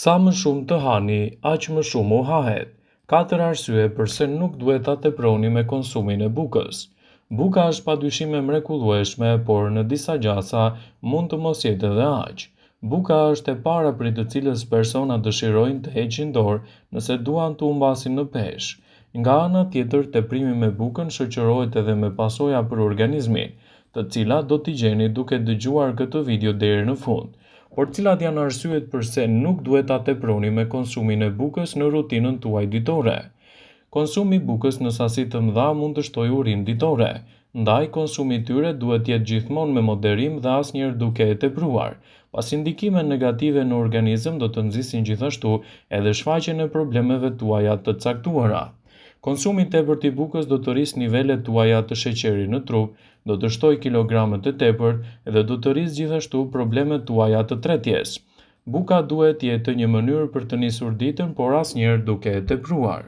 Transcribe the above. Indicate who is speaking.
Speaker 1: Sa më shumë të hani, aq më shumë u hahet. 4 arsye pse nuk duhet ta teproni me konsumin e bukës. Buka është padyshim e mrekullueshme, por në disa gjasa mund të mos jetë edhe aq. Buka është e para prej të cilës personat dëshirojnë të heqin dorë nëse duan të humbasin në peshë. Nga ana tjetër, teprimi me bukën shoqërohet edhe me pasoja për organizmin, të cilat do t'i gjeni duke dëgjuar këtë video deri në fund. Por cilat janë arsyet pse nuk duhet ta teproni me konsumin e bukës në rutinën tuaj ditore? Konsumi i bukës në sasi të mëdha mund të shtojë urinë ditore, ndaj konsumi i tyre duhet jetë gjithmonë me moderim dhe asnjëherë duke e tepruar, pasi ndikimet negative në organizëm do të nxisin gjithashtu edhe shfaqjen e problemeve tuaja të caktuara. Konsumi i tepërt i bukës do të rrisë nivelet tuaja të sheqerit në trup, do të shtojë kilogramet e tepërt dhe do të rrisë gjithashtu problemet tuaja të tretjes. Buka duhet jetë një mënyrë për të nisur ditën, por asnjëherë duke e tepruar.